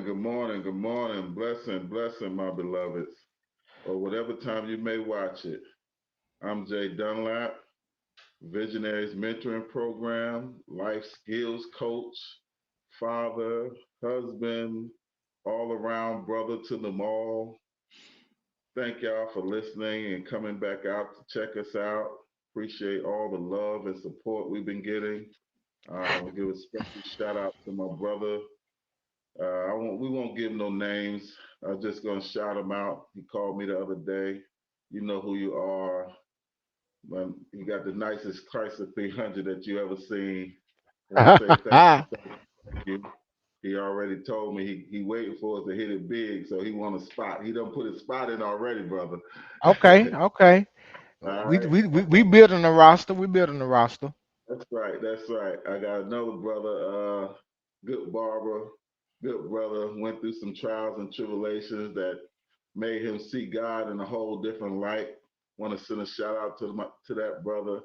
good morning. Blessing, my beloveds, or whatever time you may watch it. I'm Jay Dunlap, Visionaries Mentoring Program, life skills coach, father, husband, all around brother to them all. Thank y'all for listening and coming back out to check us out. Appreciate all the love and support we've been getting. We'll give a special shout out to my brother. We won't give no names. I'm just gonna shout him out. He called me the other day. You know who you are. Man, you got the nicest Chrysler 300 that you ever seen. Want to say thank you. He already told me he waiting for us to hit it big, so he want a spot. He done put his spot in already, brother. Okay, okay. All We right, we we we building a roster. We building a roster. that's right, that's right. I got another brother, good barber, good brother. Went through some trials and tribulations that made him see God in a whole different light. Want to send a shout out to that brother.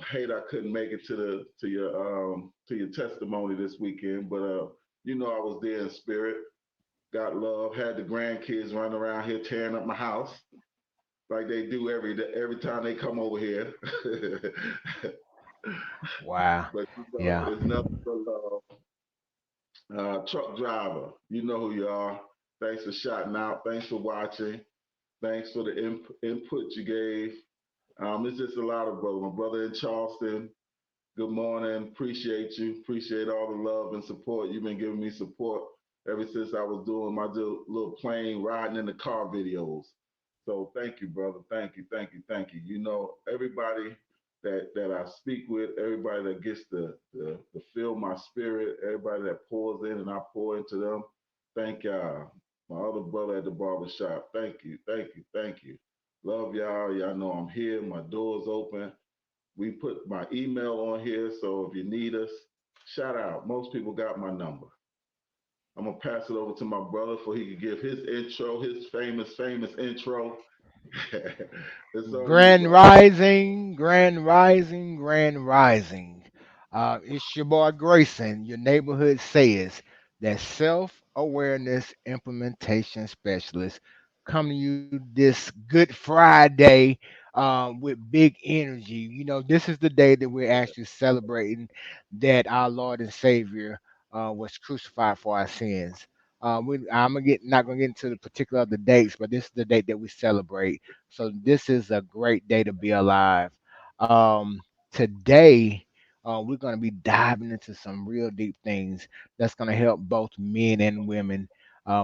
Hate I couldn't make it to your testimony this weekend, but I was there in spirit. Got love. Had the grandkids running around here tearing up my house like they do every time they come over here. Wow. But Yeah. it's nothing but love. Truck driver, you know who you are. Thanks for shouting out. Thanks for watching. Thanks for the input you gave. It's just a lot of brother. My brother in Charleston, good morning. Appreciate you. Appreciate all the love and support. You've been giving me support ever since I was doing my little plane riding in the car videos. So thank you, brother. Thank you. You know, everybody that I speak with, everybody that gets to feel my spirit, everybody that pours in and I pour into them. Thank y'all. My other brother at the barber shop. Thank you. Love y'all. Y'all know I'm here. My door's open. We put my email on here, so if you need us, shout out. Most people got my number. I'm gonna pass it over to my brother for he can give his intro, his famous intro. It's on you, Grand brother. Rising, Grand Rising, Grand Rising. It's your boy Grayson. Your neighborhood says that self-awareness implementation specialist coming to you this Good Friday with big energy. You know, this is the day that we're actually celebrating that our Lord and Savior was crucified for our sins. I'm not gonna get into the particular of the dates, but this is the date that we celebrate. So this is a great day to be alive. Today, we're going to be diving into some real deep things that's going to help both men and women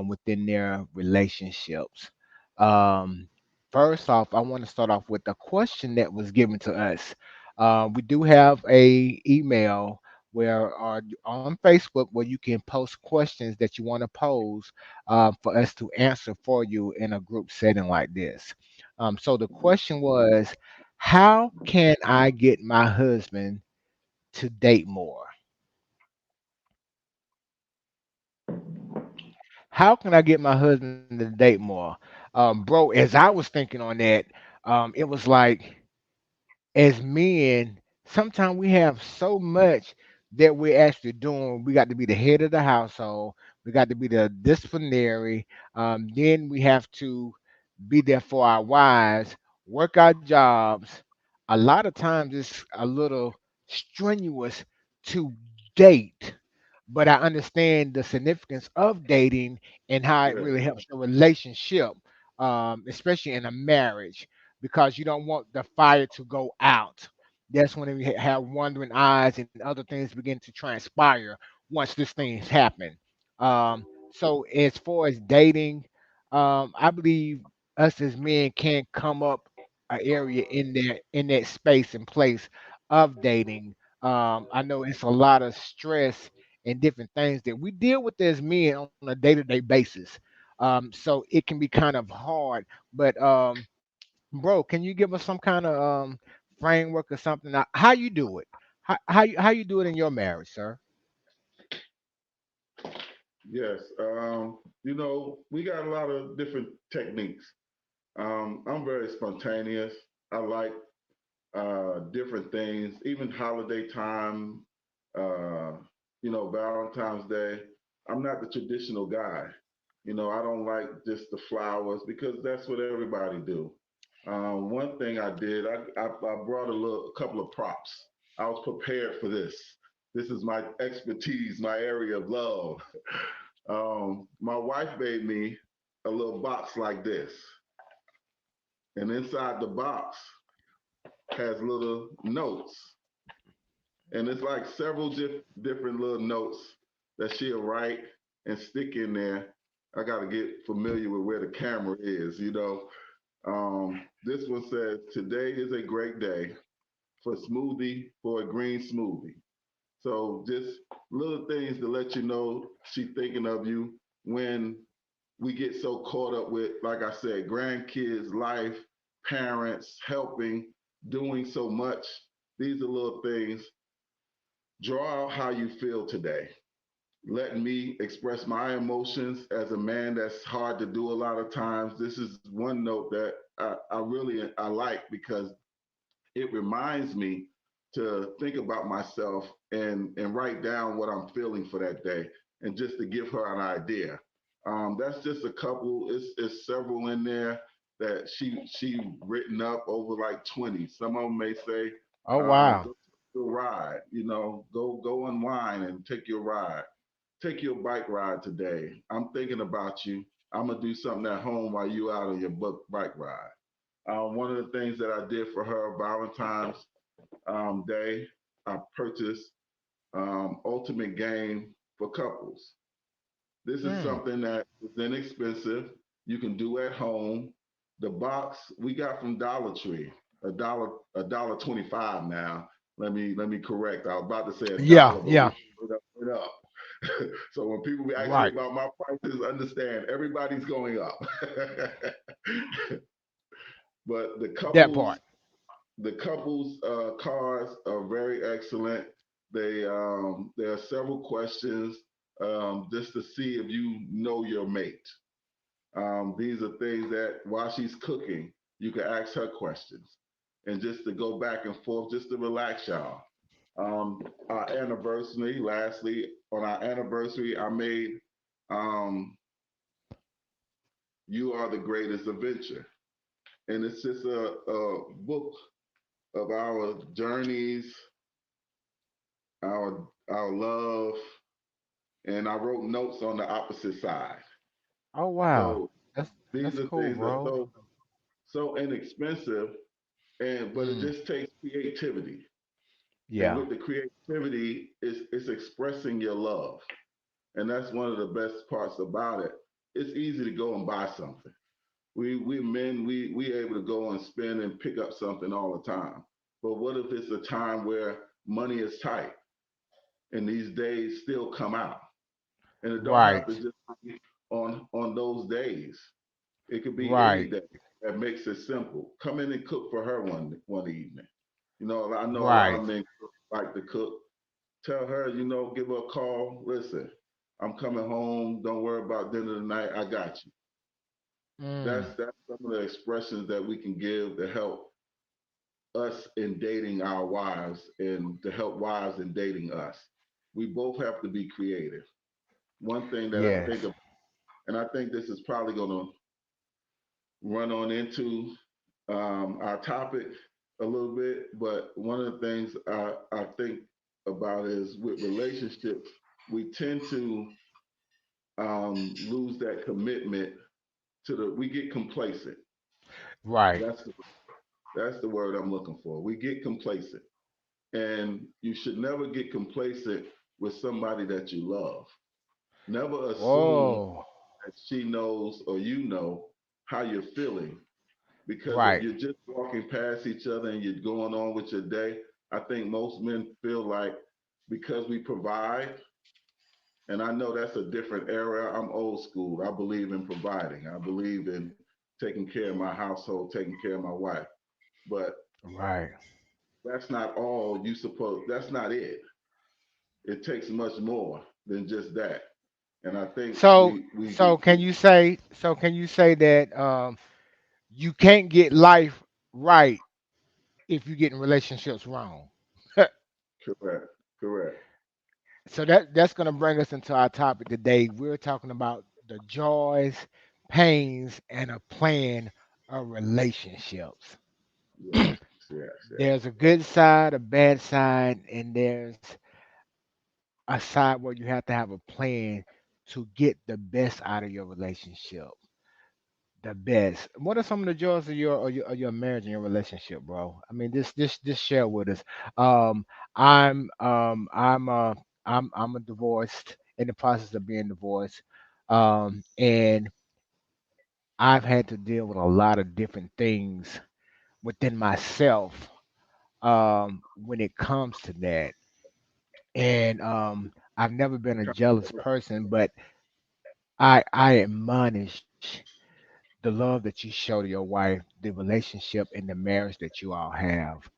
within their relationships. Um, First off, I want to start off with a question that was given to us. We do have a email where on Facebook where you can post questions that you want to pose for us to answer for you in a group setting like this. So the question was, how can I get my husband to date more? How can I get my husband to date more? Bro, as I was thinking on that, it was like, as men, sometimes we have so much that we're actually doing. We got to be the head of the household. We got to be the disciplinary. Then we have to be there for our wives, work our jobs. A lot of times it's a little strenuous to date, but I understand the significance of dating and how it Yeah, really helps the relationship, especially in a marriage, because you don't want the fire to go out. That's when we have wandering eyes and other things begin to transpire once this thing has happened. So as far as dating, I believe us as men can come up an area in that space and place of dating. I know it's a lot of stress and different things that we deal with as men on a day-to-day basis. So it can be kind of hard. But bro, can you give us some kind of framework or something? How you do it? How you do it in your marriage, sir? yes. We got a lot of different techniques. I'm very spontaneous. I like different things, even holiday time, Valentine's Day. I'm not the traditional guy. I don't like just the flowers because that's what everybody do. One thing I did, I brought a couple of props. I was prepared for this. This is my expertise, my area of love. My wife made me a little box like this, and inside the box has little notes, and it's like several different little notes that she'll write and stick in there. I got to get familiar with where the camera is. This one says, "Today is a great day for a green smoothie." So just little things to let you know she's thinking of you when we get so caught up with, like I said, grandkids, life, parents, helping, doing so much. These are little things. Draw out how you feel today. Let me express my emotions as a man. That's hard to do a lot of times. This is one note that I really I like because it reminds me to think about myself and write down what I'm feeling for that day, and just to give her an idea. That's just a couple. It's several in there that she written up over like 20. Some of them may say, Oh wow. go take a ride. Go unwind and take your ride. Take your bike ride today. I'm thinking about you. I'm gonna do something at home while you out on your bike ride. One of the things that I did for her Valentine's Day, I purchased Ultimate Game for couples. This is Mm. something that is inexpensive. You can do at home. The box we got from Dollar Tree, a dollar 25 now. Let me correct. I was about to say a Yeah, dollar, but we yeah. went up. So when people ask me Right. about my prices, understand everybody's going up. But the That part. couples The couples cards are very excellent. There are several questions just to see if you know your mate. These are things that while she's cooking, you can ask her questions, and just to go back and forth, just to relax y'all. Our anniversary, lastly, on our anniversary, I made "You Are the Greatest Adventure," and it's just a book of our journeys, our love, and I wrote notes on the opposite side. Oh wow. So That's these that's are cool, things that are bro. so inexpensive, and but it Mm. just takes creativity. And Yeah. with the creativity, it's expressing your love, and that's one of the best parts about it. It's easy to go and buy something. We men we able to go and spend and pick up something all the time. But what if it's a time where money is tight and these days still come out? And it don't have to Right. just be on those days. It could be any Right. day. That makes it simple. Come in and cook for her one evening. I know a lot Right. of men like to cook. Tell her, give her a call. Listen, I'm coming home. Don't worry about dinner tonight. I got you. Mm. That's some of the expressions that we can give to help us in dating our wives and to help wives in dating us. We both have to be creative. One thing that I think Yes. of, and I think this is probably going to run on into our topic a little bit, but one of the things I think about is with relationships, we tend to lose that commitment we get complacent. Right. That's the, that's the word I'm looking for. We get complacent. And you should never get complacent with somebody that you love. Never assume Whoa. that she knows or you know how you're feeling. Because if Right. you're just walking past each other and you're going on with your day, I think most men feel like because we provide, and I know that's a different era. I'm old school. I believe in providing. I believe in taking care of my household, taking care of my wife. But Right. that's not all that's not it. It takes much more than just that. And I think So we get so can you say that you can't get life right if you get in relationships wrong? correct, correct. So that's going to bring us into our topic today. We're talking about the joys, pains, and a plan of relationships. Yes, yes, yes. There's a good side, a bad side, and there's a side where you have to have a plan to get the best out of your relationship. The best. What are some of the joys of your marriage and your relationship, bro? I mean, this share with us. Um, I'm um I'm uh I'm a divorced in the process of being divorced, and I've had to deal with a lot of different things within myself when it comes to that. And I've never been a jealous person, but I admonish the love that you show to your wife, the relationship and the marriage that you all have.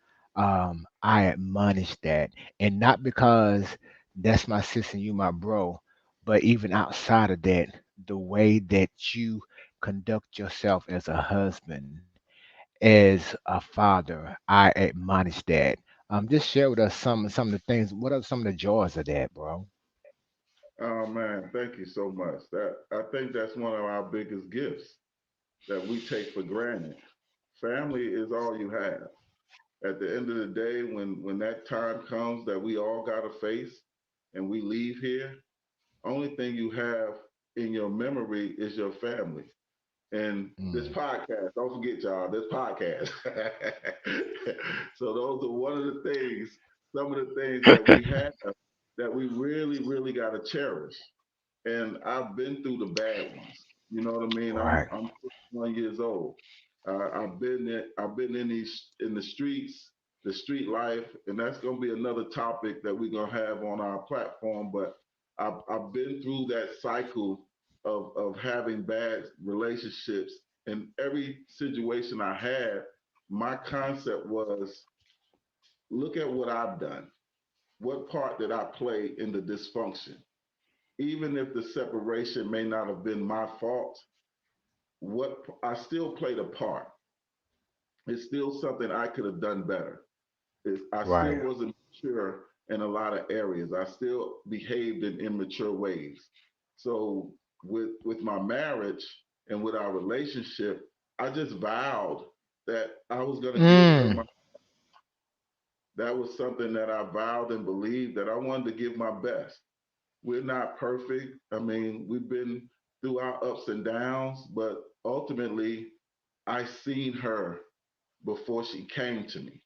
I admonish that, and not because that's my sister and you my bro, but even outside of that, the way that you conduct yourself as a husband, as a father, I admonish that. Just share with us some of the things. What are some of the joys of that, bro? Oh man, thank you so much. That I think that's one of our biggest gifts that we take for granted. Family is all you have. At the end of the day, when that time comes that we all gotta face and we leave here, only thing you have in your memory is your family. And this Mm, podcast, don't forget y'all, this podcast. So those are one of the things, some of the things that we have that we really, really gotta cherish. And I've been through the bad ones. You know what I mean? right. I'm 51 years old. I've been in these in the streets, the street life, and that's gonna be another topic that we're gonna have on our platform. But I've been through that cycle of having bad relationships. And every situation I had, my concept was look at what I've done. What part did I play in the dysfunction? Even if the separation may not have been my fault, what I still played a part. It's still something I could have done better. I still Right. wasn't mature in a lot of areas. I still behaved in immature ways. So with my marriage and with our relationship, I just vowed that I was going to give her Mm, my. That was something that I vowed and believed that I wanted to give my best. We're not perfect. I mean, we've been through our ups and downs, but ultimately, I seen her before she came to me.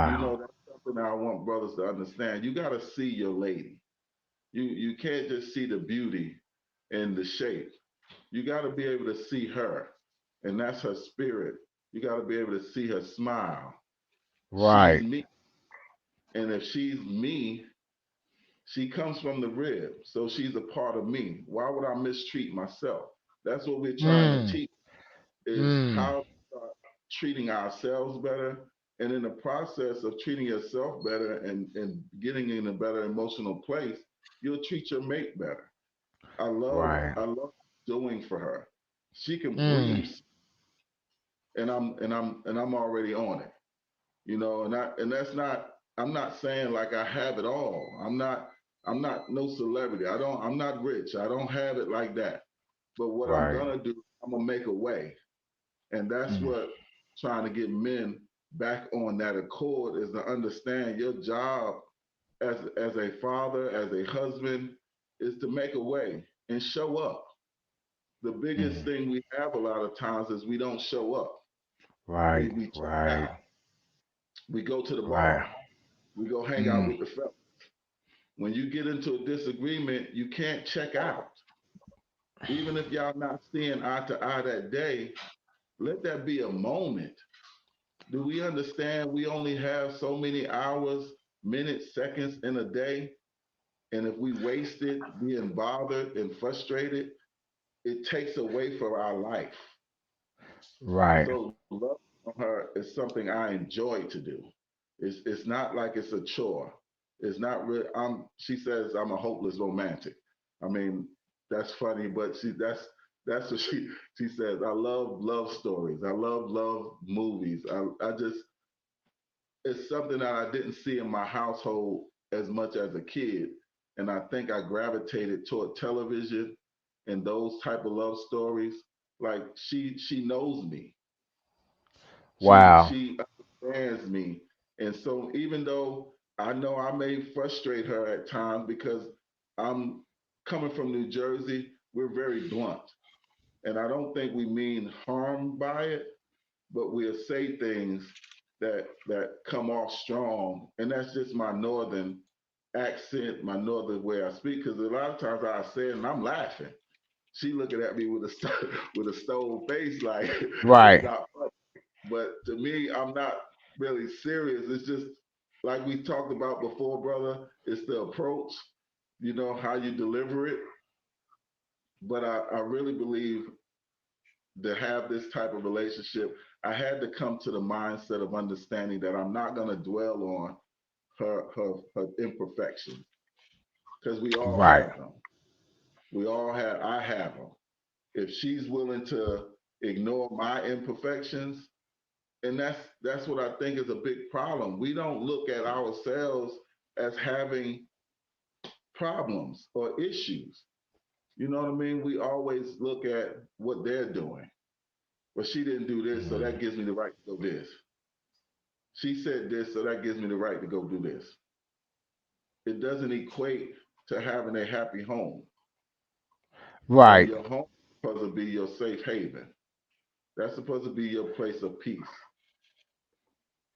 You wow. know, that's something I want brothers to understand. You got to see your lady. You can't just see the beauty and the shape. You got to be able to see her, and that's her spirit. You got to be able to see her smile. She's Right. me, and if she's me, she comes from the rib, so she's a part of me. Why would I mistreat myself? That's what we're trying to Mm, teach is mm, how to start treating ourselves better. And in the process of treating yourself better and getting in a better emotional place, you'll treat your mate better. right. I love doing for her. She can Mm, breathe and I'm already on it. You know, and that's not I'm not saying like I have it all. I'm not no celebrity. I'm not rich. I don't have it like that. But what I'm right. gonna do, I'm gonna make a way. And that's Mm, what trying to get men back on that accord is to understand your job as a father, as a husband, is to make a way and show up. The biggest mm, thing we have a lot of times is we don't show up. right. We check Right. out. We go to the Right. bar. We go hang out Mm, with the fellas. When you get into a disagreement, you can't check out. Even if y'all not seeing eye to eye that day, let that be a moment. Do we understand we only have so many hours, minutes, seconds in a day? And if we waste it being bothered and frustrated, it takes away from our life. right. So love on her is something I enjoy to do. It's not like it's a chore. It's not really. She says I'm a hopeless romantic. I mean, that's funny, but that's what she says. I love love stories. I love movies. I just it's something that I didn't see in my household as much as a kid. and I think I gravitated toward television and those type of love stories. Like she knows me. Wow. She understands me. And so even though I know I may frustrate her at times because I'm coming from New Jersey, we're very blunt. And I don't think we mean harm by it, but we'll say things that come off strong. And that's just my northern accent, my northern way I speak. Because a lot of times I say it and I'm laughing. She looking at me with a with a stone face, like it's Right. not funny. But to me, I'm not really serious. It's just like we talked about before, brother. It's the approach, how you deliver it. But I really believe to have this type of relationship, I had to come to the mindset of understanding that I'm not going to dwell on her imperfections because we all Right. have them. I have them. If she's willing to ignore my imperfections, and that's what I think is a big problem. We don't look at ourselves as having problems or issues. You know what I mean? We always look at what they're doing. Well, she didn't do this, so that Mm. gives me the right to go this. She said this, so that gives me the right to go do this. It doesn't equate to having a happy home. And Right. your home is supposed to be your safe haven. That's supposed to be your place of peace.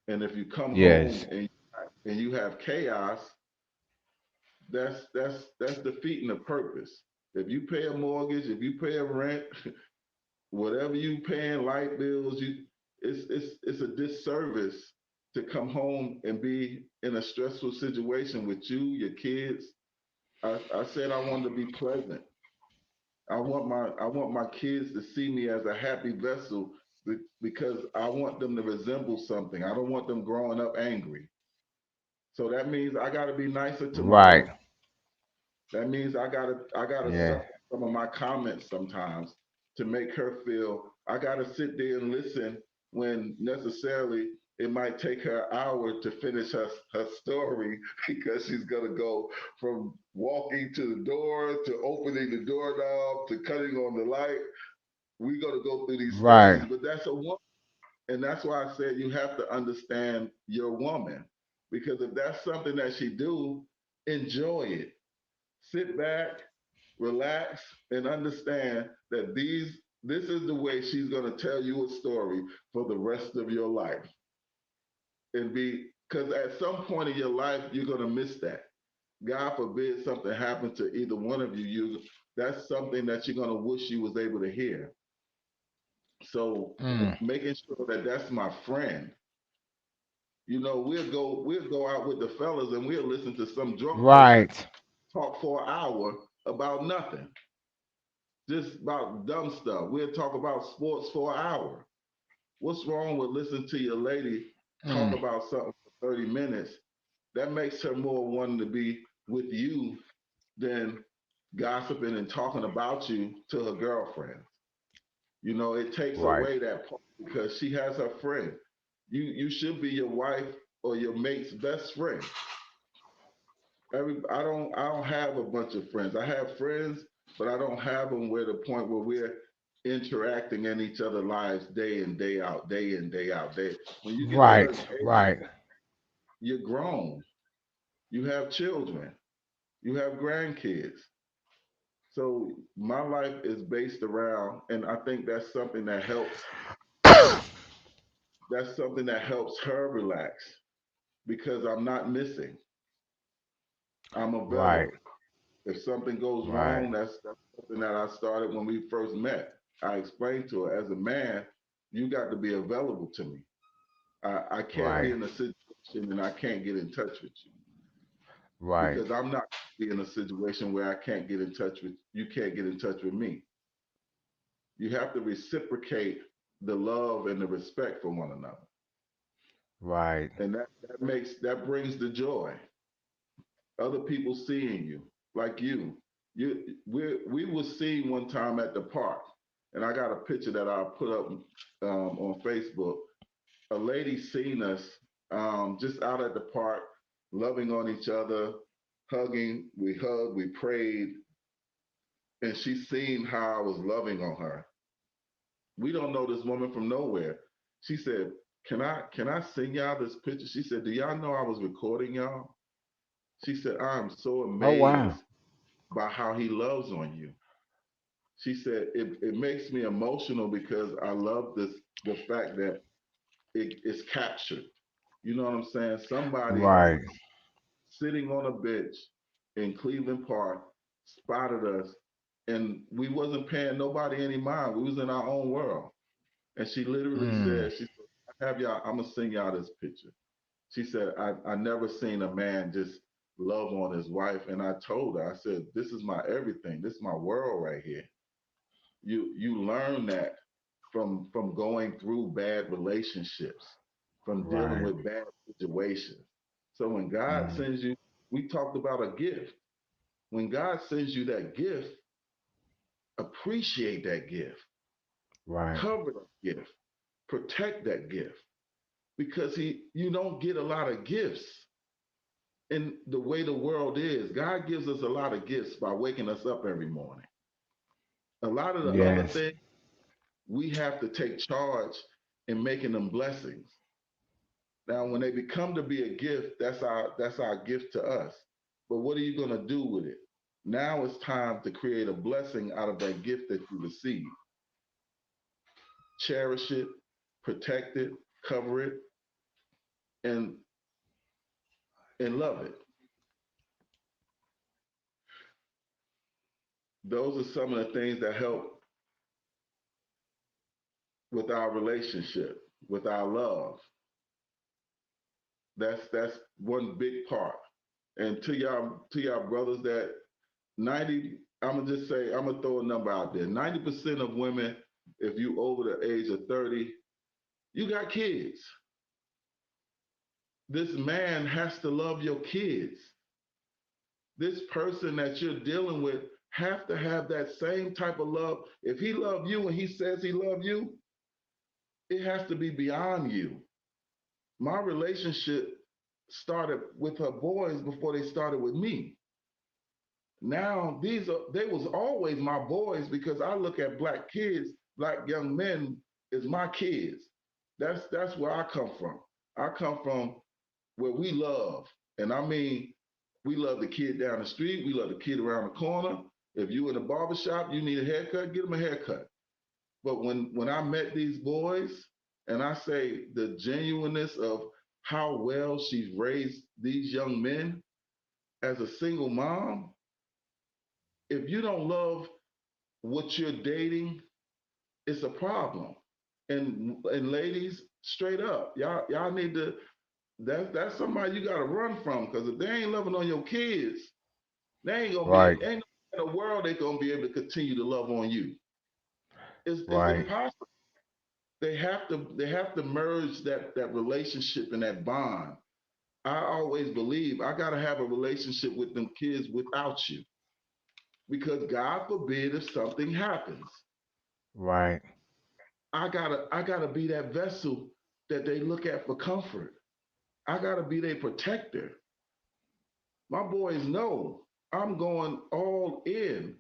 And if you come home Yes. and you have chaos, that's defeating the purpose. If you pay a mortgage, if you pay a rent, whatever you paying, light bills, it's a disservice to come home and be in a stressful situation with you, your kids. I said I wanted to be pleasant. I want my kids to see me as a happy vessel because I want them to resemble something. I don't want them growing up angry. So that means I got to be nicer to my Right. wife. That means I gotta Yeah. suffer some of my comments sometimes to make her feel. I gotta sit there and listen when necessarily it might take her an hour to finish her story because she's gonna go from walking to the door to opening the doorknob to cutting on the light. We're gonna go through these Right. stages, but that's a woman. And that's why I said you have to understand your woman. Because if that's something that she do, enjoy it. Sit back, relax, and understand that this is the way she's going to tell you a story for the rest of your life. And be because at some point in your life you're going to miss that. God forbid something happened to either one of you. That's something that you're going to wish you was able to hear. So Mm. making sure that that's my friend. We'll go out with the fellas and we'll listen to some drunk person Right. talk for an hour about nothing, just about dumb stuff. We'll talk about sports for an hour. What's wrong with listening to your lady talk Mm. about something for 30 minutes? That makes her more wanting to be with you than gossiping and talking about you to her girlfriend. It takes Right. away that part because she has her friend. You should be your wife or your mate's best friend. I don't have a bunch of friends. I have friends, but I don't have them where the point where we're interacting in each other's lives day in, day out, day in, day out, day. When you get a Right. certain age, Right. you're grown. You have children. You have grandkids. So my life is based around, and I think that's something that helps her relax because I'm not missing. I'm Right. available. If something goes Right. wrong, that's something that I started when we first met. I explained to her as a man, you got to be available to me. I can't be Right. in a situation and I can't get in touch with you Right. because I'm not be in a situation where I can't get in touch with you. Can't get in touch with me. You have to reciprocate the love and the respect for one another, Right. and that brings the joy. Other people seeing you like you. We was seen one time at the park, and I got a picture that I put up on Facebook. A lady seen us just out at the park, loving on each other. hugging. We hugged, we prayed, and she seen how I was loving on her. We don't know this woman from nowhere. She said, can I send y'all this picture? She said, do y'all know I was recording y'all? She said, I'm so Oh wow. amazed by how he loves on you. She said, it makes me emotional because I love the fact that it's captured. You know what I'm saying? Somebody Right. sitting on a bench in Cleveland Park spotted us, and we wasn't paying nobody any mind. We was in our own world. And she literally Mm, said, she said, I have y'all, I'm gonna send y'all this picture. She said, I never seen a man just love on his wife. And I told her, I said, this is my everything. This is my world right here. You learn that from going through bad relationships, from dealing right. with bad situations. So when God Mm, sends you, we talked about a gift. When God sends you that gift, appreciate that gift, right. cover that gift, protect that gift, because you don't get a lot of gifts in the way the world is. God gives us a lot of gifts by waking us up every morning. A lot of the other Yes. things we have to take charge in making them blessings. Now, when they become to be a gift, that's our gift to us. But what are you going to do with it? Now it's time to create a blessing out of that gift that you received. Cherish it, protect it, cover it, and love it. Those are some of the things that help with our relationship, with our love. That's one big part. And to y'all brothers that 90, I'm gonna just say, I'm gonna throw a number out there. 90% of women, if you over the age of 30, you got kids. This man has to love your kids. This person that you're dealing with have to have that same type of love. If he love you and he says he love you, it has to be beyond you. My relationship started with her boys before they started with me. Now they was always my boys because I look at black kids, black young men as my kids. That's where I come from. I come from where we love, and I mean, we love the kid down the street. We love the kid around the corner. If you in a barber shop, you need a haircut, get them a haircut. But when I met these boys, and I say the genuineness of how well she's raised these young men as a single mom, if you don't love what you're dating, it's a problem. And ladies, straight up, y'all need to. That's somebody you got to run from because if they ain't loving on your kids, they ain't gonna be Right. ain't no in the world they gonna be able to continue to love on you. It's Right. impossible. They have to merge that relationship and that bond. I always believe I gotta have a relationship with them kids without you because God forbid if something happens. Right. I gotta be that vessel that they look at for comfort. I gotta be their protector. My boys know I'm going all in.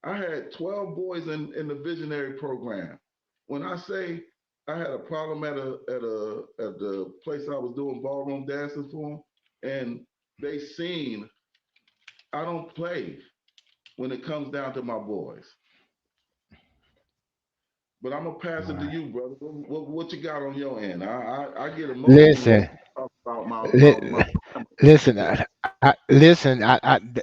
I had 12 boys in the visionary program. When I say I had a problem at the place I was doing ballroom dancing for, and they seen I don't play when it comes down to my boys. But I'm gonna pass it to Right. you, brother. What you got on your end? I get emotional when Listen. you talk about my Li- listen. family. Listen.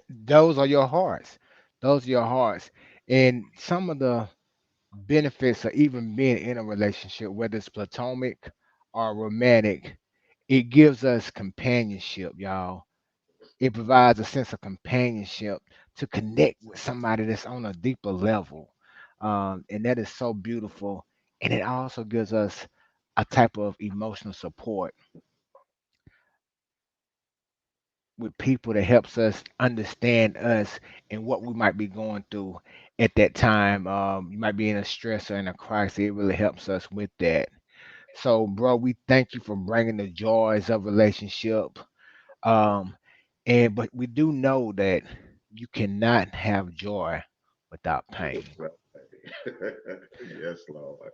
Those are your hearts. Those are your hearts. And some of the benefits of even being in a relationship, whether it's platonic or romantic, it gives us companionship, y'all. It provides a sense of companionship to connect with somebody that's on a deeper level. And that is so beautiful. And it also gives us a type of emotional support with people that helps us understand us and what we might be going through at that time. You might be in a stress or in a crisis. It really helps us with that. So, bro, we thank you for bringing the joys of relationship. Um, And but we do know that you cannot have joy without That's pain. right. Yes, Lord.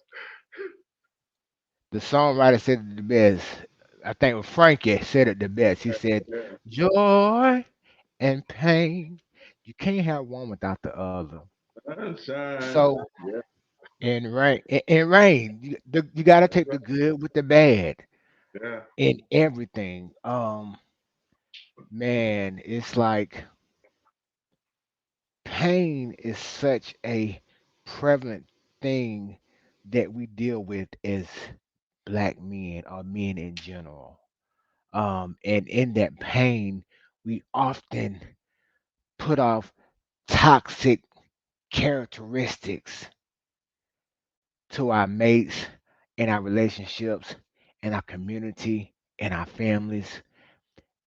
The songwriter said it the best. I think it was Frankie said it the best. He said, Yeah. "Joy and pain, you can't have one without the other." Sunshine. So Yeah, in rain, you got to that's take the right. good with the bad Yeah. in everything. Man, it's like pain is such a prevalent thing that we deal with as black men or men in general. And in that pain, we often put off toxic characteristics to our mates and our relationships and our community and our families.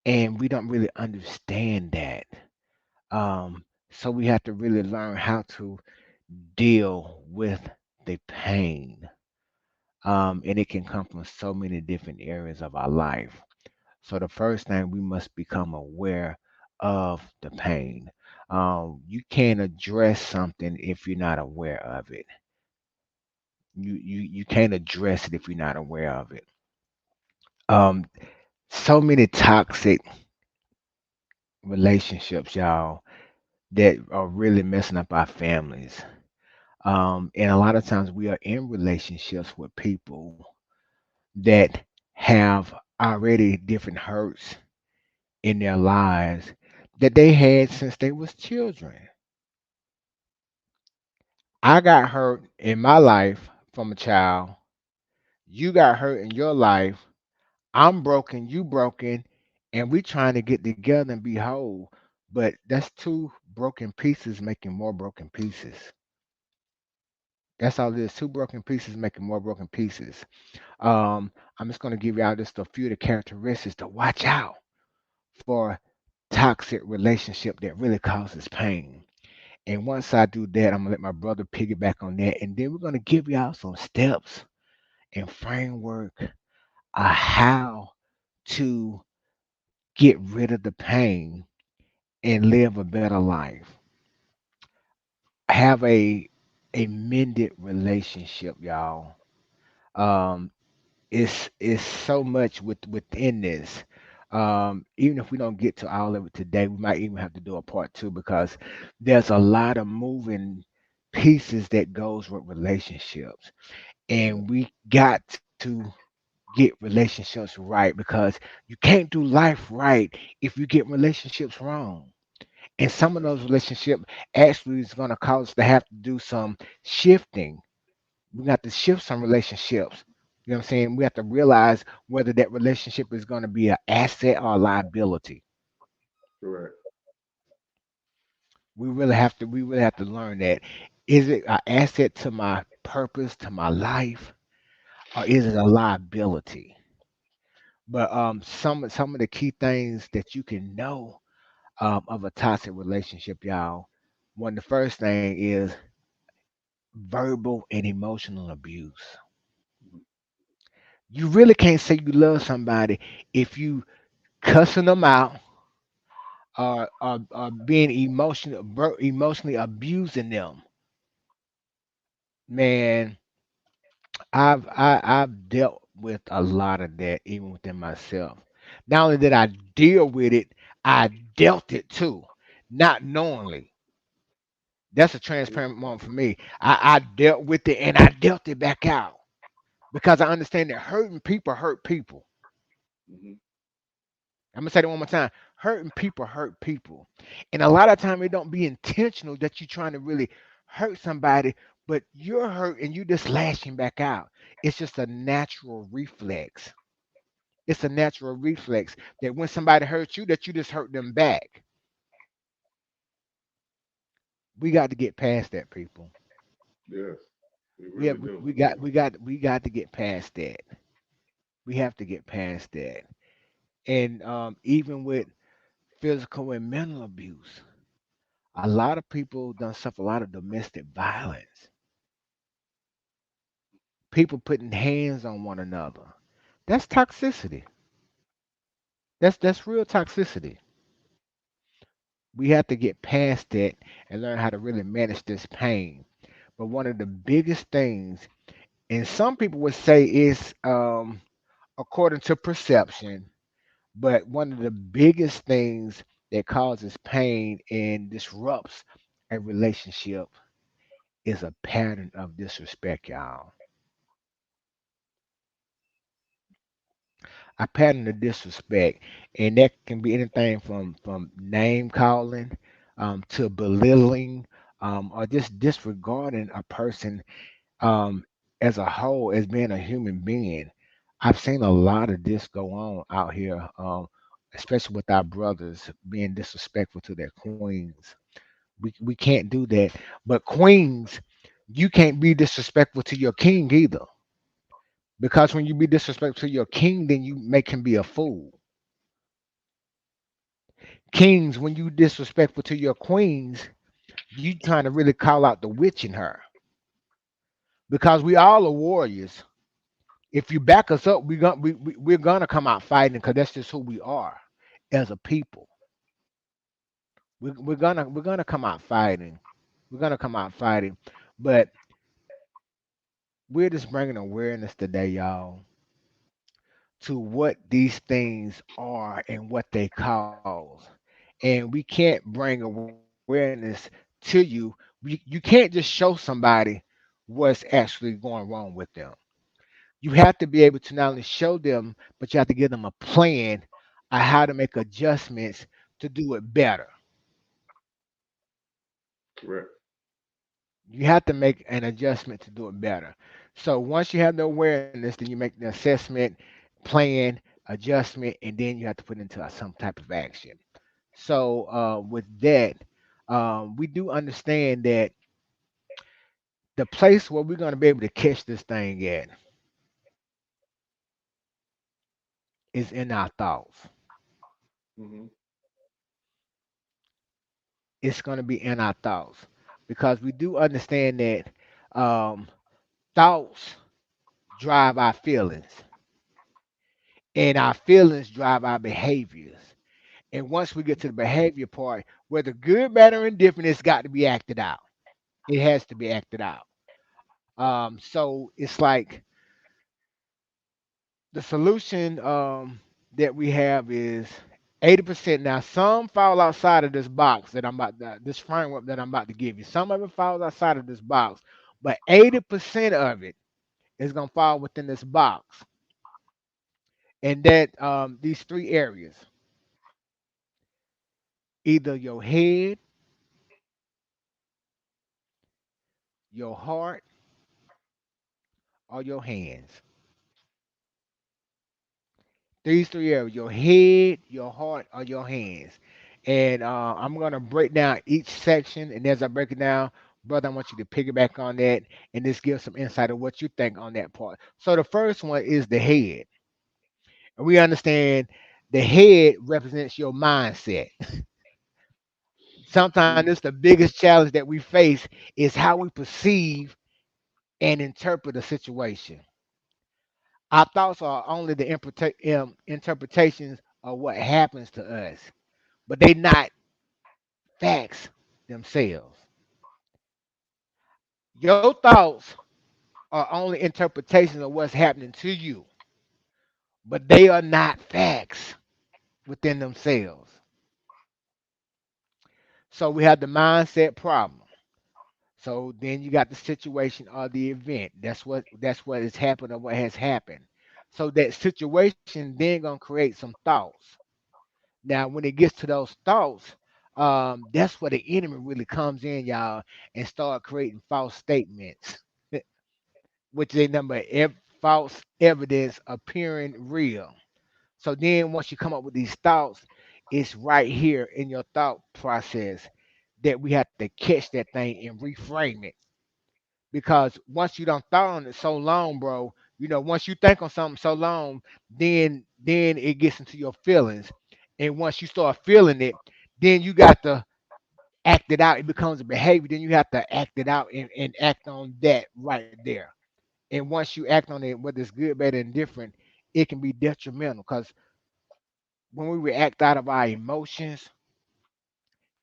And we don't really understand that. So we have to really learn how to deal with the pain. And it can come from so many different areas of our life. So the first thing we must become aware of the pain. You can't address something if you're not aware of it. You can't address it if you're not aware of it. Um, so many toxic relationships, y'all, that are really messing up our families. And a lot of times we are in relationships with people that have already different hurts in their lives that they had since they was children. I got hurt in my life from a child. You got hurt in your life. I'm broken, you broken, and we trying to get together and be whole. But that's two broken pieces making more broken pieces. That's all it is. Two broken pieces making more broken pieces. I'm just gonna give y'all just a few of the characteristics to watch out for toxic relationship that really causes pain. And once I do that, I'm gonna let my brother piggyback on that, and then we're gonna give y'all some steps and framework of how to get rid of the pain and live a better life. Have a mended relationship, y'all. Um, it's so much within this. Even if we don't get to all of it today, we might even have to do a part two because there's a lot of moving pieces that goes with relationships, Yeah. and we got to get relationships right because you can't do life right if you get relationships wrong. And some of those relationships actually is going to cause us to have to do some shifting. We got to shift some relationships. You know what I'm saying? We have to realize whether that relationship is going to be an asset or a liability. Correct. We really have to learn that. Is it an asset to my purpose, to my life, or is it a liability? But some of the key things that you can know of a toxic relationship, y'all. One, the first thing is verbal and emotional abuse. Mhm. You really can't say you love somebody if you cussing them out or being emotionally abusing them. Man, I've dealt with a lot of that even within myself. Not only did I deal with it, I dealt it too, not knowingly. That's a transparent moment for me. I dealt with it and I dealt it back out because I understand that hurting people hurt people. Mhm. I'm gonna say that one more time. Hurting people hurt people, and a lot of time it don't be intentional that you're trying to really hurt somebody, but you're hurt and you just lashing back out. It's just a natural reflex. It's a natural reflex that when somebody hurts you, that you just hurt them back. We got to get past that, people. Yes, we We have, really do. we got to get past that. We have to get past that. And even with physical and mental abuse, a lot of people done suffer a lot of domestic violence. People putting hands on one another. That's toxicity. That's real toxicity. We have to get past that and learn how to really manage this pain. But one of the biggest things, and some people would say is according to perception, but one of the biggest things that causes pain and disrupts a relationship is a pattern of disrespect, y'all. A pattern of disrespect, and that can be anything from name calling to belittling or just disregarding a person um, as a whole as being a human being. I've seen a lot of this go on out here, especially with our brothers being disrespectful to their queens. We can't do that, but queens, you can't be disrespectful to your king either, because when you be disrespectful to your king, then you make him be a fool. Kings, when you disrespectful to your queens, you trying to really call out the witch in her, because we all are warriors. If you back us up, we're gonna come out fighting because that's just who we are as a people. We're gonna come out fighting. We're gonna come out fighting, but we're just bringing awareness today, y'all, to what these things are and what they cause. And we can't bring awareness to you. You can't just show somebody what's actually going wrong with them. You have to be able to not only show them, but you have to give them a plan on how to make adjustments to do it better. Correct. You have to make an adjustment to do it better. So once you have the awareness, then you make the assessment, plan, adjustment, and then you have to put into some type of action. So with that, we do understand that the place where we're going to be able to catch this thing at is in our thoughts. Hmm. It's going to be in our thoughts, because we do understand that um, thoughts drive our feelings, and our feelings drive our behaviors. And once we get to the behavior part, whether good, bad, or indifferent, it's got to be acted out. It has to be acted out. So it's like the solution that we have is 80%. Now, some fall outside of this box that this framework that I'm about to give you. Some of it falls outside of this box, but 80% of it is going to fall within this box. And that these three areas, either your head, your heart, or your hands. These three areas: your head, your heart, or your hands. And I'm gonna break down each section, and as I break it down, brother, I want you to piggyback on that and just give some insight of what you think on that part. So the first one is the head, and we understand the head represents your mindset. Sometimes it's the biggest challenge that we face is how we perceive and interpret a situation. Our thoughts are only the interpretations of what happens to us, but they not facts themselves. Your thoughts are only interpretations of what's happening to you, but they are not facts within themselves. So we have the mindset problem. So then you got the situation or the event. That's what has happened or what has happened. So that situation then gonna create some thoughts. Now, when it gets to those thoughts, that's where the enemy really comes in, y'all, and start creating false statements, which they number false evidence appearing real. So then, once you come up with these thoughts, it's right here in your thought process that we have to catch that thing and reframe it. Because once you don't thought on it so long, bro, once you think on something so long, then it gets into your feelings. And once you start feeling it, then you got to act it out. It becomes a behavior. Then you have to act it out and act on that right there. And once you act on it, whether it's good, bad, or indifferent, it can be detrimental. Because when we react out of our emotions,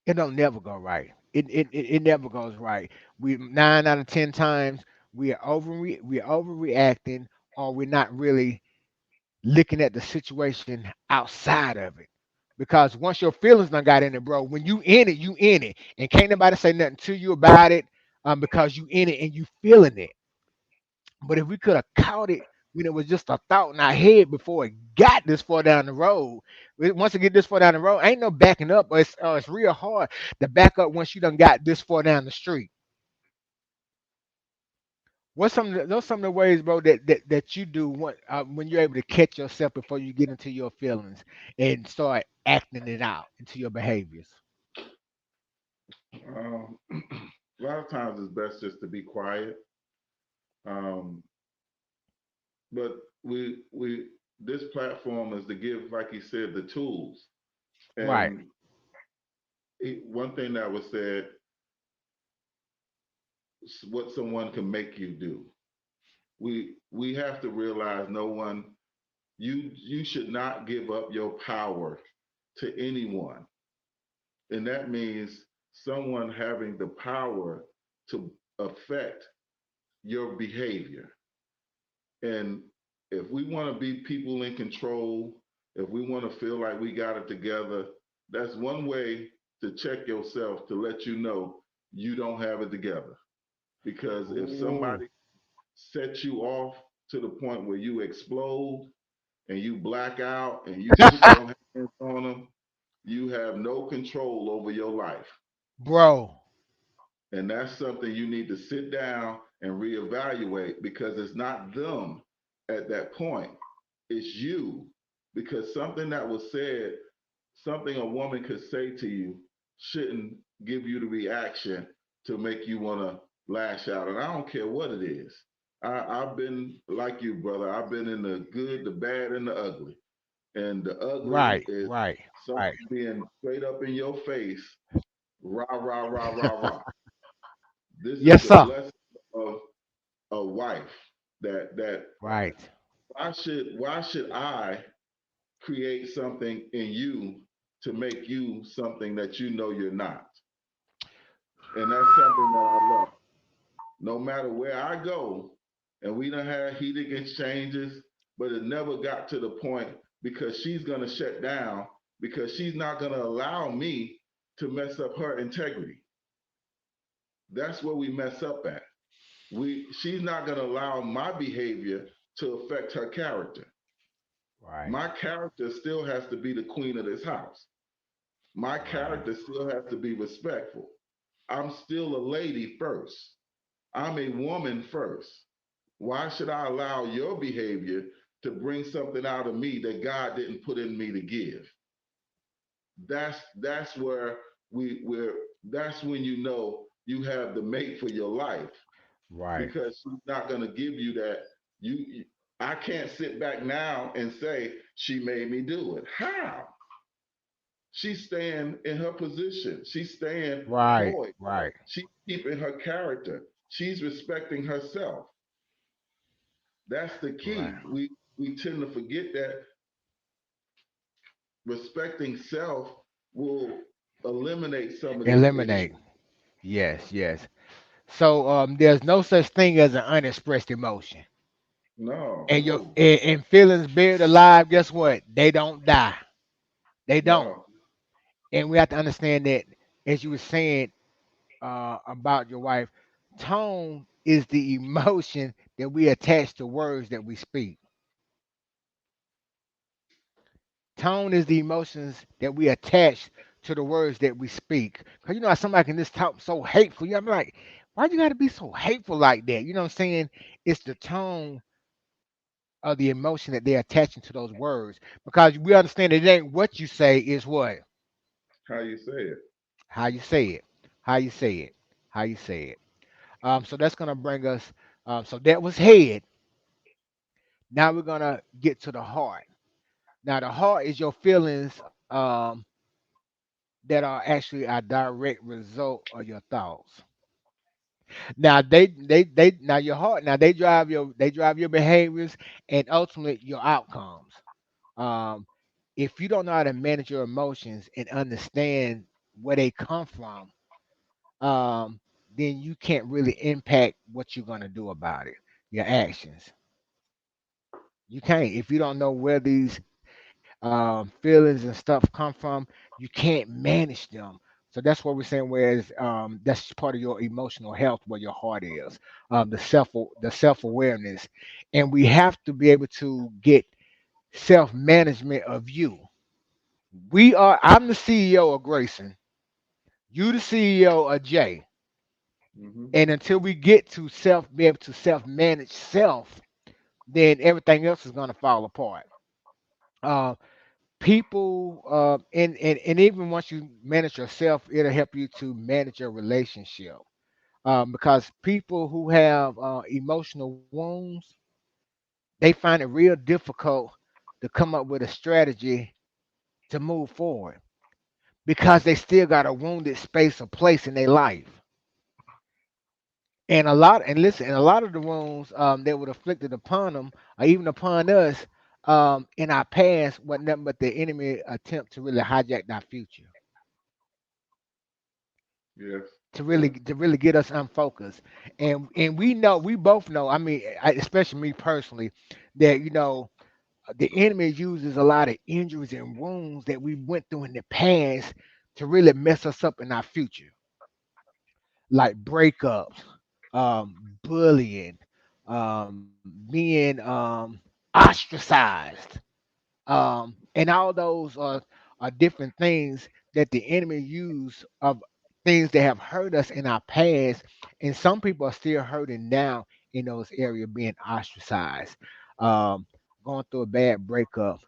It don't never go right. It never goes right. We 9 out of 10 times we are overreacting, or we're not really looking at the situation outside of it. Because once your feelings done got in it, bro, when you in it, and can't nobody say nothing to you about it, because you in it and you feeling it. But if we could have caught it when it was just a thought in our head before it got this far down the road, once it get this far down the road, ain't no backing up. But it's real hard to back up once you done got this far down the street. What's those some of the ways, bro, that you do when you're able to catch yourself before you get into your feelings and start acting it out into your behaviors? A lot of times it's best just to be quiet. Um, but we this platform is to give, like you said, the tools. Right, And one thing that was said, what someone can make you do. We have to realize no one, you should not give up your power to anyone. And that means someone having the power to affect your behavior. And if we want to be people in control, if we want to feel like we got it together, that's one way to check yourself to let you know you don't have it together. Because if ooh, somebody sets you off to the point where you explode and you black out and you put your hands on them, you have no control over your life. bro. And that's something you need to sit down and reevaluate, because it's not them at that point, it's you. Because something that was said, something a woman could say to you, shouldn't give you the reaction to make you want to lash out. And I don't care what it is. I've been like you, brother. I've been in the good, the bad, and the ugly. And the ugly Right, is right, someone right. being straight up in your face, rah, rah, rah, rah, rah. This is Yes, the sir. blessing of a wife. That Right, why should I create something in you to make you something that you know you're not? And that's something that I love. No matter where I go, and we done had heated exchanges, but it never got to the point, because she's gonna shut down, because she's not gonna allow me to mess up her integrity. That's where we mess up at. She's not gonna allow my behavior to affect her character. right, My character still has to be the queen of this house. My right, character still has to be respectful. I'm still a lady first. I'm a woman first. Why should I allow your behavior to bring something out of me that God didn't put in me to give? That's where we're that's when you know you have the mate for your life, right. because she's not going to give you that. I can't sit back now and say she made me do it. How? She's staying in her position. She's staying Right, poised. right, She's keeping her character. She's respecting herself. That's the right. key. We tend to forget that respecting self will eliminate some of these Eliminate. issues. Yes, yes. So there's no such thing as an unexpressed emotion. No, And no, and feelings buried alive, guess what? They don't die. They don't. no. And we have to understand that, as you were saying about your wife, tone is the emotion that we attach to words that we speak. Tone is the emotions that we attach to the words that we speak. Cause you know how somebody can just talk so hateful. I'm like, why you gotta be so hateful like that? You know what I'm saying? It's the tone of the emotion that they're attaching to those words. Because we understand it ain't what you say, is what? How you say it? How you say it. How you say it. How you say it. So that's gonna bring us. So that was head. Now we're gonna get to the heart. Now the heart is your feelings that are actually a direct result of your thoughts. Now they now your heart now they drive your behaviors and ultimately your outcomes. Um, if you don't know how to manage your emotions and understand where they come from, um, then you can't really impact what you're gonna do about it. Your actions. You can't if you don't know where these feelings and stuff come from. You can't manage them. So that's what we're saying. Whereas that's part of your emotional health, where your heart is, the self awareness, and we have to be able to get self management of you. We are. I'm the CEO of Grayson. You the CEO of Jay. Hmm. And until we get to be able to self manage self, then everything else is going to fall apart. Uh, People and even once you manage yourself, it'll help you to manage your relationship, because people who have emotional wounds, they find it real difficult to come up with a strategy to move forward, because they still got a wounded space or place in their life. And a lot of the wounds that were afflicted upon them, or even upon us, in our past, wasn't nothing but the enemy attempt to really hijack our future, Yes. Yes. to really get us unfocused. And we both know. I mean, especially me personally, that the enemy uses a lot of injuries and wounds that we went through in the past to really mess us up in our future, like breakups, bullying, being ostracized, and all those are different things that the enemy use of things that have hurt us in our past, and some people are still hurting now in those areas, being ostracized, um, going through a bad breakup,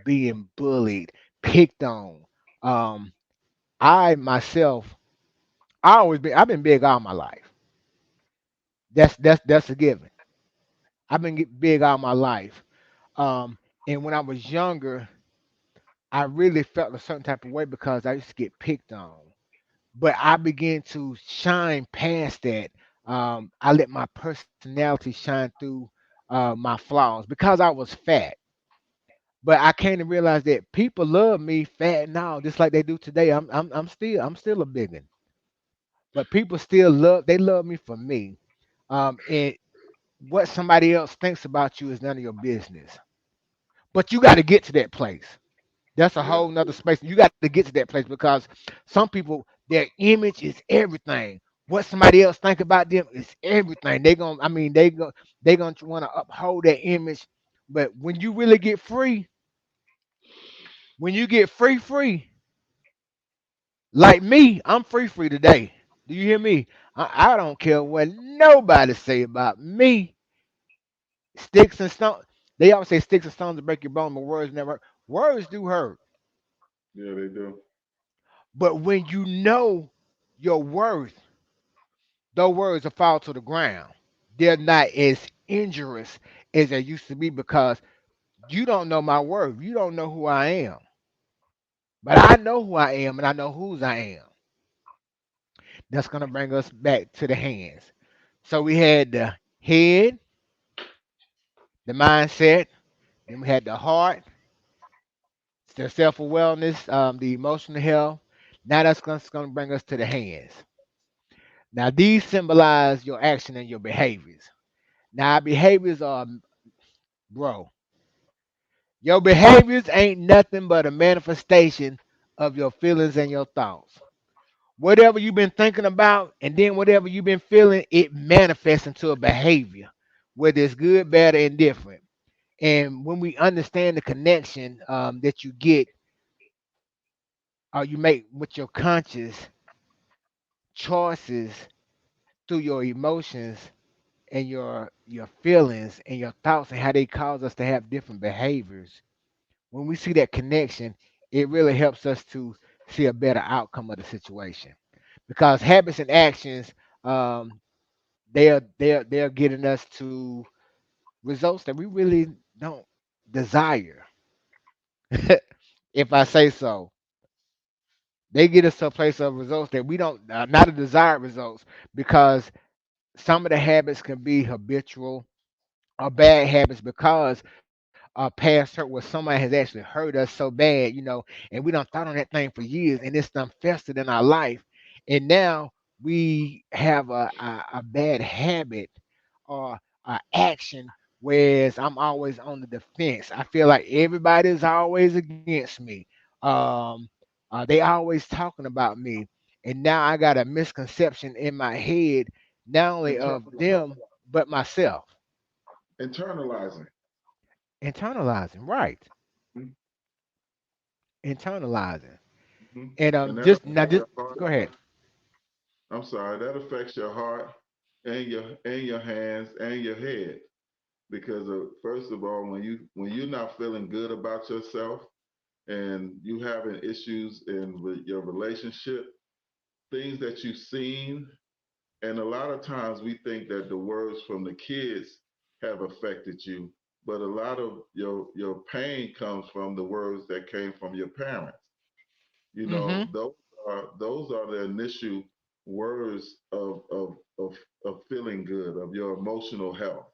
being bullied, picked on. Um, I myself, I've been big all my life. That's a given. I've been big all my life. Um, and when I was younger, I really felt a certain type of way because I used to get picked on. But I began to shine past that. I let my personality shine through my flaws because I was fat. But I came to realize that people love me fat now, just like they do today. I'm still a big one, but people still love me for me. And what somebody else thinks about you is none of your business. But you got to get to that place. That's a Yeah. whole nother space. You got to get to that place because some people, their image is everything. What somebody else think about them is everything. They gonna want to uphold that image. But when you really get free, when you get free, like me, I'm free today. Do you hear me? I don't care what nobody say about me. Sticks and stones. They always say sticks and stones to break your bone, but words never hurt. Words do hurt. Yeah, they do. But when you know your worth, those words will fall to the ground. They're not as injurious as they used to be because you don't know my worth. You don't know who I am. But I know who I am and I know whose I am. That's going to bring us back to the hands. So we had the head, the mindset, then we had the heart, the self awareness, the emotional health. Now that's going to bring us to the hands. Now these symbolize your action and your behaviors. Now our behaviors are, bro, your behaviors ain't nothing but a manifestation of your feelings and your thoughts. Whatever you've been thinking about, and then whatever you've been feeling, it manifests into a behavior, whether it's good, bad, or indifferent. And when we understand the connection that you get or you make with your conscious choices through your emotions and your feelings and your thoughts and how they cause us to have different behaviors, when we see that connection, it really helps us to see a better outcome of the situation. Because habits and actions, um, they're getting us to results that we really don't desire. If I say so, they get us to a place of results that we don't, not a desired results, because some of the habits can be habitual or bad habits because past hurt where somebody has actually hurt us so bad, and we done thought on that thing for years, and it's done festered in our life, and now we have a bad habit or action. Whereas I'm always on the defense. I feel like everybody's always against me. Um, they always talking about me, and now I got a misconception in my head, not only of them but myself. Internalizing. Internalizing, right? Mhm. Internalizing, Mhm. and And that just now, affects just your heart. go ahead. I'm sorry, that affects your heart and your hands and your head. Because first of all, when you're not feeling good about yourself and you having issues in your relationship, things that you've seen, and a lot of times we think that the words from the kids have affected you, but a lot of your pain comes from the words that came from your parents. You Mm-hmm. know, those are the initial words of feeling good, of your emotional health.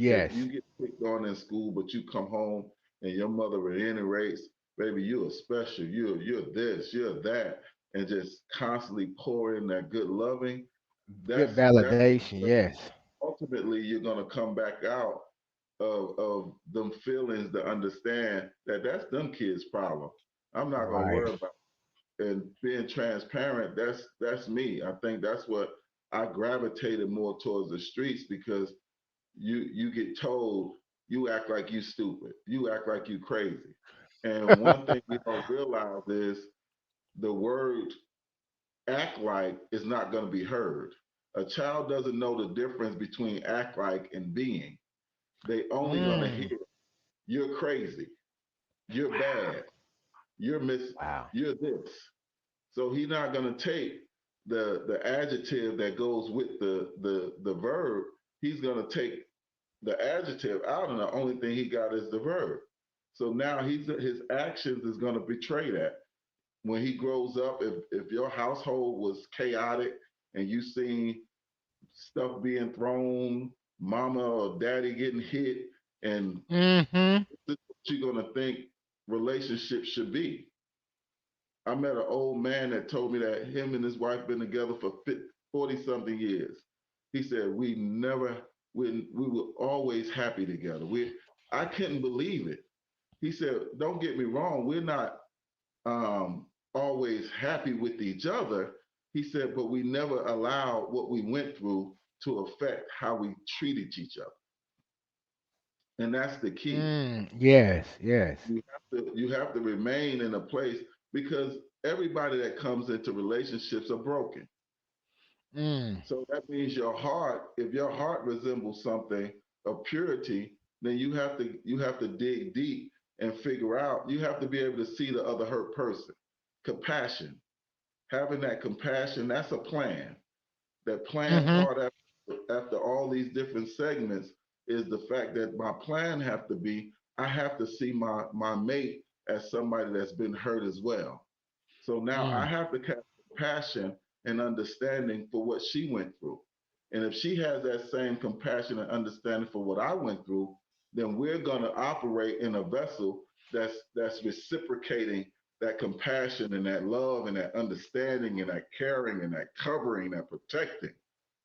If Yes. you get picked on in school, but you come home and your mother reiterates, baby, you're special, you're this, you're that, and just constantly pour in that good loving, Good that's validation. Yes. ultimately you're gonna come back out of them feelings to understand that that's them kids' problem. I'm not gonna Right. worry about it. And being transparent, that's me. I think that's what I gravitated more towards the streets because you get told you act like you stupid, you act like you crazy. And one thing we don't realize is the word act like is not going to be heard. A child doesn't know the difference between act like and being. They only going to Mm. hear you're crazy, you're Wow. bad, you're miss, Wow. you're this. So he's not going to take the adjective that goes with the verb. He's going to take the adjective out, and the only thing he got is the verb. So now his actions is going to betray that. When he grows up, if your household was chaotic and you seen stuff being thrown, mama or daddy getting hit, and Mm-hmm. this is what you're going to think relationships should be. I met an old man that told me that him and his wife been together for 40 something years. He said we were always happy together. I couldn't believe it. He said, don't get me wrong, we're not always happy with each other. He said, but we never allowed what we went through to affect how we treated each other. And that's the key. Yes. Yes. You have to remain in a place because everybody that comes into relationships are broken. Mm. So that means if your heart resembles something of purity, then you have to dig deep and figure out, you have to be able to see the other hurt person. Compassion. Having that compassion, that's a plan. That plan Mm-hmm. part after all these different segments is the fact that my plan have to be, I have to see my mate as somebody that's been hurt as well. So now I Mm. have to have compassion and understanding for what she went through. And if she has that same compassion and understanding for what I went through, then we're going to operate in a vessel that's reciprocating that compassion and that love and that understanding and that caring and that covering, that protecting.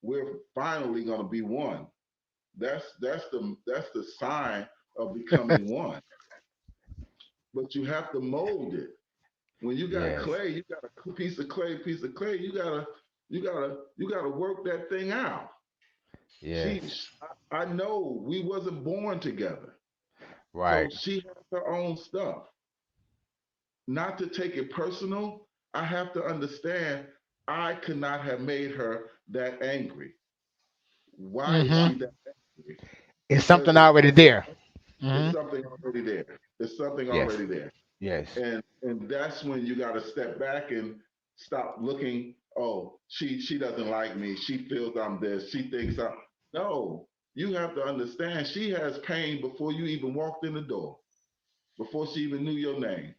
We're finally going to be one. That's the sign of becoming one. But you have to mold it. When you got Yes. clay, you got a piece of clay. You gotta work that thing out. Yes. She, I know we wasn't born together, so Right. she has her own stuff. Not to take it personal, I have to understand I could not have made her that angry. Why is Mm-hmm. she that angry? It's Because something already there. it's Mm-hmm. something already there. It's something Yes. already there. Yes. And that's when you got to step back and stop looking, oh, she doesn't like me, she feels I'm this, she thinks I'm, no, you have to understand she has pain before you even walked in the door, before she even knew your name.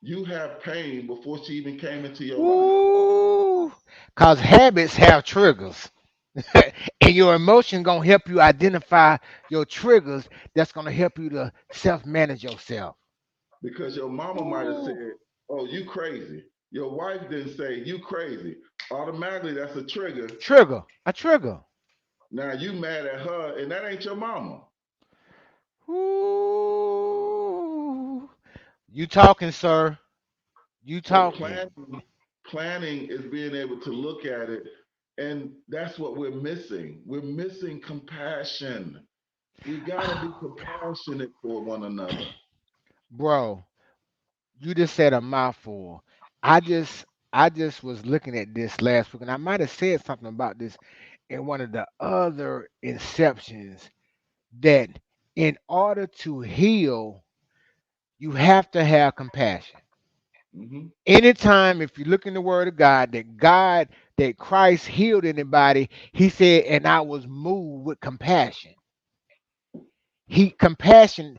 You have pain before she even came into your life. Ooh. Cause habits have triggers. And your emotion gonna help you identify your triggers. That's gonna help you to self-manage yourself. Because your mama might have Ooh. said, "Oh, you crazy." Your wife didn't say you crazy. Automatically, that's a trigger. Trigger. A trigger. Now you mad at her, and that ain't your mama. Ooh. You talking, sir. You So talking. planning is being able to look at it, and that's what we're missing. We're missing compassion. We gotta be Oh God. compassionate for one another. Bro, you just said a mouthful. I just was looking at this last week, and I might have said something about this in one of the other inceptions, that in order to heal, you have to have compassion. Hmm. Anytime, if you look in the Word of God, that Christ healed anybody, He said, "And I was moved with compassion." He compassion.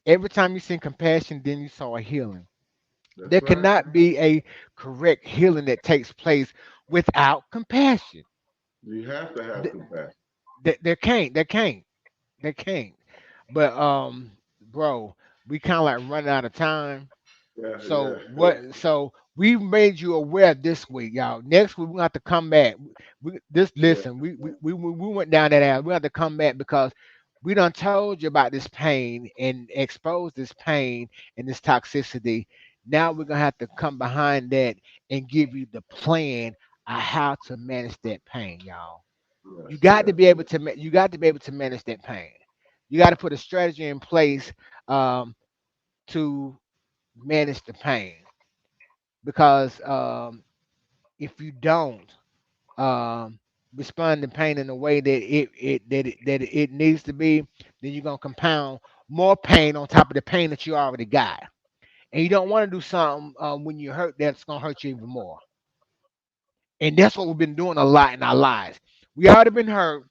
Every time you see compassion, then you saw a healing. That's There right. cannot be a correct healing that takes place without compassion. You have to have Th- compassion. there can't. But bro, we kind of like running out of time. Yeah, So yeah. what? So we made you aware this week, y'all. Next week we have to come back. This Yeah, listen. We went down that alley. We have to come back because we done told you about this pain and exposed this pain and this toxicity. Now we're gonna have to come behind that and give you the plan on how to manage that pain, y'all. yes, You got to yes, be able yes. to. You got to be able to manage that pain. You got to put a strategy in place um, to manage the pain, because if you don't respond to pain in a way that it needs to be, then you're gonna compound more pain on top of the pain that you already got, and you don't want to do something when you hurt that's gonna hurt you even more. And that's what we've been doing a lot in our lives. We already been hurt,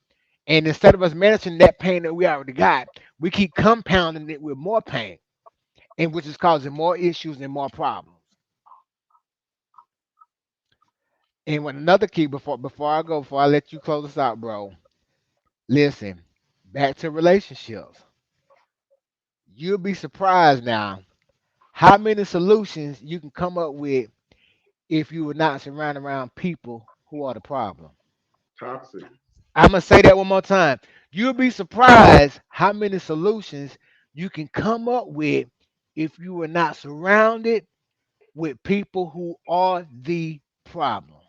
and instead of us managing that pain that we already got, we keep compounding it with more pain, and which is causing more issues and more problems. And with another key, before I let you close us out, bro. Listen, back to relationships. You'll be surprised now how many solutions you can come up with if you were not surrounded around people who are the problem. Toxic. I'm gonna say that one more time. You'll be surprised how many solutions you can come up with if you were not surrounded with people who are the problem.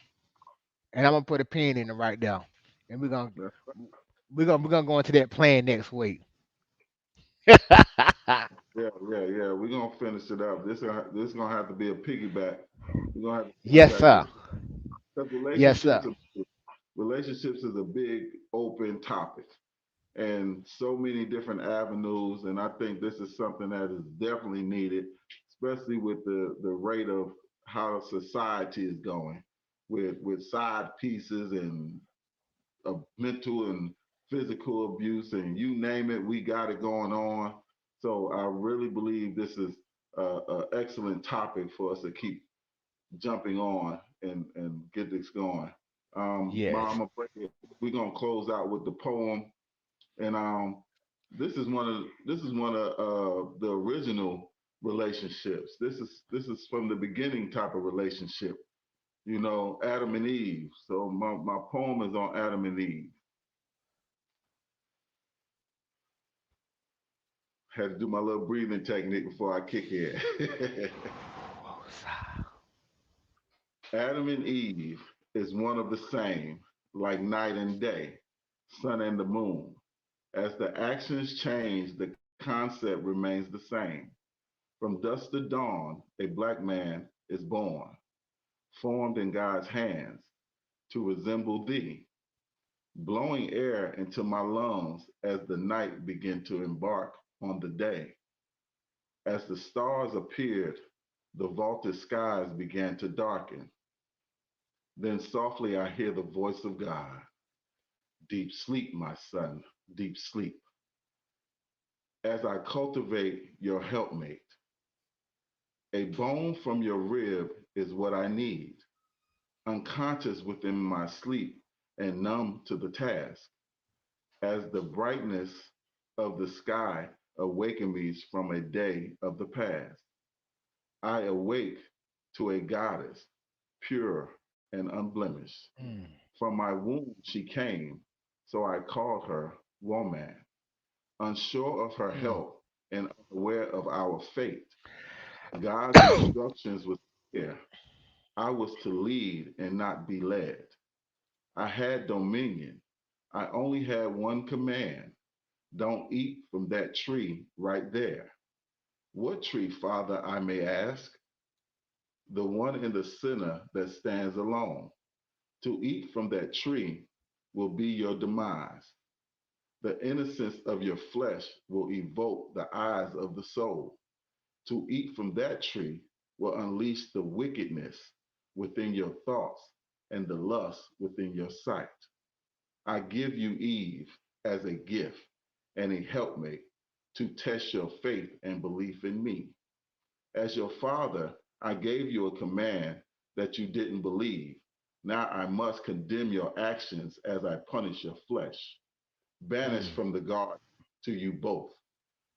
And I'm gonna put a pin in it right there. And Yeah, we're gonna go into that plan next week. yeah, yeah. We're gonna finish it up. This gonna have to be a piggyback. We're gonna have to Yes, piggyback sir. this because Yes, sir. relationships is a big open topic and so many different avenues. And I think this is something that is definitely needed, especially with the rate of how society is going with side pieces and mental and physical abuse and you name it, we got it going on. So I really believe this is an excellent topic for us to keep jumping on and get this going. Yes. Mama, we're gonna close out with the poem, and this is one of the original relationships. This is from the beginning type of relationship. You know, Adam and Eve. So my poem is on Adam and Eve. Had to do my little breathing technique before I kick in. Adam and Eve is one of the same, like night and day, sun and the moon. As the actions change, the concept remains the same. From dusk to dawn, a black man is born, formed in God's hands to resemble thee, blowing air into my lungs as the night began to embark on the day. As the stars appeared, the vaulted skies began to darken. Then softly I hear the voice of God. Deep sleep, my son, deep sleep. As I cultivate your helpmate, a bone from your rib is what I need. Unconscious within my sleep, and numb to the task. As the brightness of the sky awakens me from a day of the past, I awake to a goddess, pure and unblemished. Mm, From my womb she came, so I called her woman. Unsure of her mm, help and unaware of our fate, God's instructions were clear. I was to lead and not be led. I had dominion. I only had one command: don't eat from that tree right there. What tree, Father, I may ask? The one in the center that stands alone. To eat from that tree will be your demise. The innocence of your flesh will evoke the eyes of the soul. To eat from that tree will unleash the wickedness within your thoughts and the lust within your sight. I give you Eve as a gift and a helpmate to test your faith and belief in me. As your father, I gave you a command that you didn't believe. Now I must condemn your actions as I punish your flesh. Banished mm. from the garden to you both.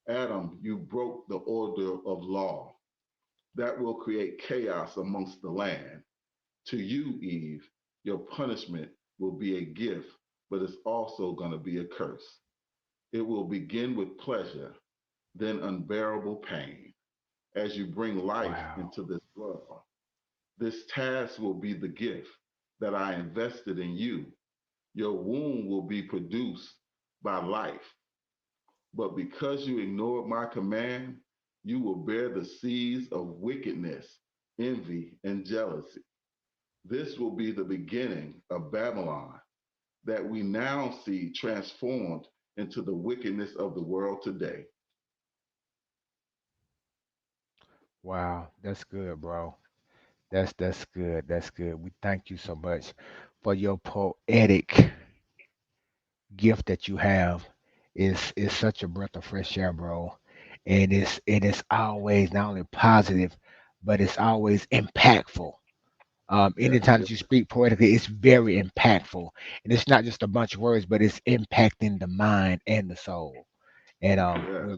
Adam, you broke the order of law. That will create chaos amongst the land. To you, Eve, your punishment will be a gift, but it's also going to be a curse. It will begin with pleasure, then unbearable pain as you bring life Wow. into this world. This task will be the gift that I invested in you. Your womb will be produced by life, but because you ignored my command, you will bear the seeds of wickedness, envy, and jealousy. This will be the beginning of Babylon that we now see transformed into the wickedness of the world today. Wow. That's good, bro. That's good. That's good. We thank you so much for your poetic gift that you have. Is such a breath of fresh air, bro. And it is always not only positive, but it's always impactful. Yes, Anytime yes, that you speak poetically, it's very impactful, and it's not just a bunch of words, but it's impacting the mind and the soul. And yes.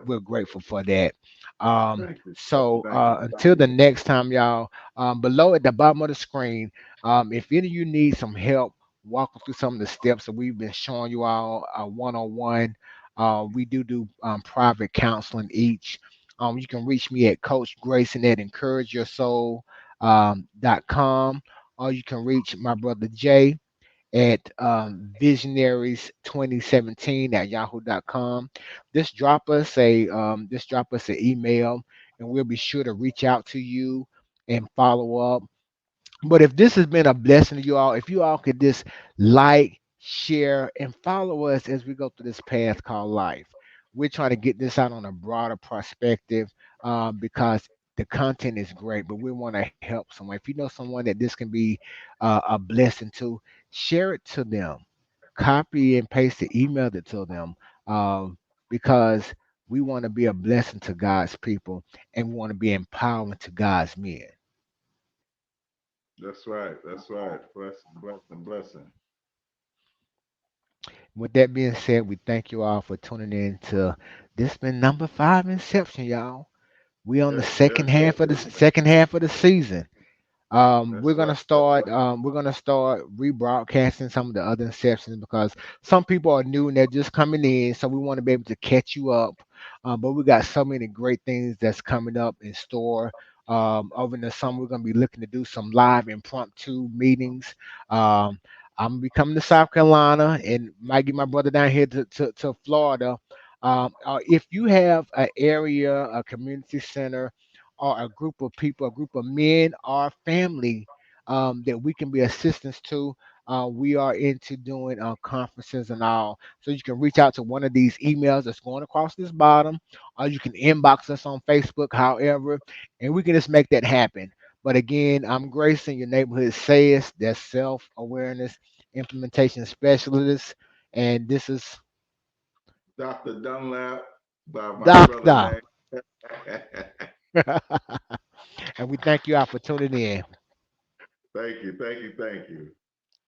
we're grateful for that. Um, Thank you. so Thank you. until the next time, y'all, below at the bottom of the screen, if any of you need some help walking through some of the steps that we've been showing you all one on one, we do private counseling each. You can reach me at Coach Grayson at encourageyoursoul .com, or you can reach my brother Jay at visionaries 2017 at yahoo.com. Just drop us an email, and we'll be sure to reach out to you and follow up. But if this has been a blessing to you all, if you all could just like, share, and follow us as we go through this path called life. We're trying to get this out on a broader perspective because the content is great, but we want to help someone. If you know someone that this can be a blessing to, share it to them. Copy and paste it, email it to them because we want to be a blessing to God's people and we want to be empowering to God's men. That's right. That's right. Blessing, blessing, blessing. With that being said, we thank you all for tuning in to this been number five Inception, y'all. We on the Yes, second yes, yes. half of the second half of the season. That's right. That's right. We're gonna start rebroadcasting some of the other Inceptions because some people are new and they're just coming in, so we want to be able to catch you up. But we got so many great things that's coming up in store. Over in the summer, we're gonna be looking to do some live impromptu meetings. Um, I'm gonna be coming to South Carolina and might get my brother down here to Florida. If you have an area, a community center, or a group of people, a group of men or family that we can be assistants to. We are into doing conferences and all. So you can reach out to one of these emails that's going across this bottom, or you can inbox us on Facebook, however, and we can just make that happen. But again, I'm Grayson, your neighborhood says that's self awareness implementation specialist. And this is Dr. Dunlap by my brother Doctor. name. And we thank you all for tuning in. Thank you. Thank you. Thank you.